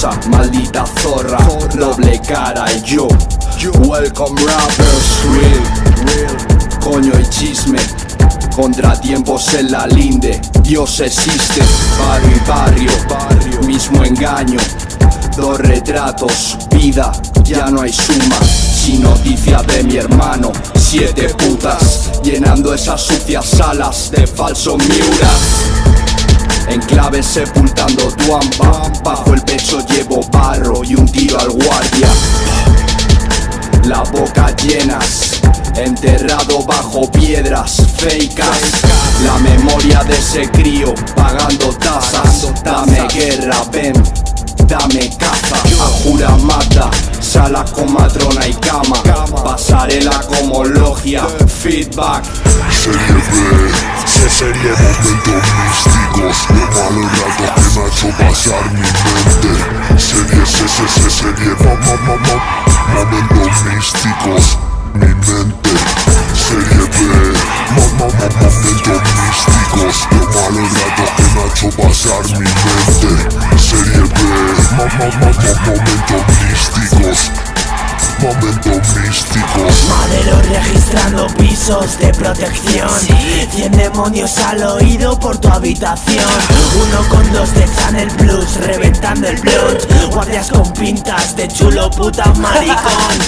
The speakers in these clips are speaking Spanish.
cosa, maldita zorra, doble cara y yo. Welcome rappers, real, coño y chisme. Contratiempos en la linde, Dios existe. Barrio y barrio, mismo engaño. Dos retratos, vida, ya no hay suma. Sin noticia de mi hermano, 7 putas llenando esas sucias salas de falsos miuras. En clave sepultando tu ampa, bajo el pecho llevo barro y un tiro al guardia. La boca llenas, enterrado bajo piedras fakes. La memoria de ese crío pagando tasas. Dame guerra, ven, dame caza. A jura mata, sala con matrona y cama. Pasarela como logia, feedback. Serie momentos místicos, malos ratos que me ha hecho pasar mi mente. Serie momentos místicos, mi mente. Serie B, momentos místicos, malos ratos que me ha hecho pasar mi mente. Serie B, momentos místicos. Momentos místicos. Madero registrando pisos de protección. 100 demonios al oído por tu habitación. 1 con 2 de Channel Plus, reventando el blunt. Guardias con pintas de chulo puta maricón.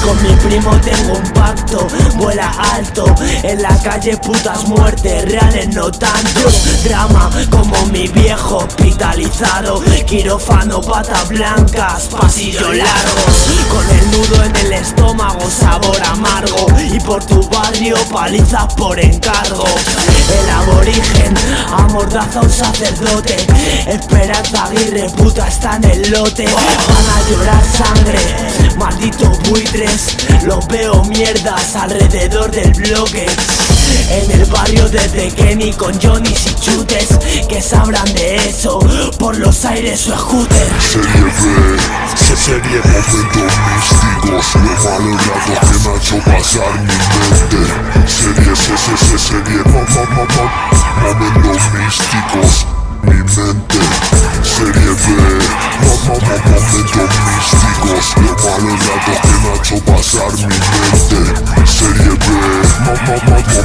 Con mi primo tengo un pacto, vuela alto. En la calle putas muertes, reales no tantos. Drama como mi viejo hospitalizado. Quirófano, patas blancas, pasillos largos. Con el nudo en el estómago, sabor amargo. Y por tu barrio palizas por encargo. El aborigen amordaza a un sacerdote. Esperanza Aguirre, puta, está en el lote. Van a llorar sangre, malditos buitres. Los veo mierdas alrededor del bloque. En el barrio desde Kenny con Johnny y chutes. Que sabrán de eso, por los aires o scooter. Serie momentos místicos, los malos ratos que me ha hecho pasar mi mente. Serie momentos místicos, mi mente. Serie B, momentos místicos, los malos ratos que me ha hecho pasar mi mente. Serie B, momentos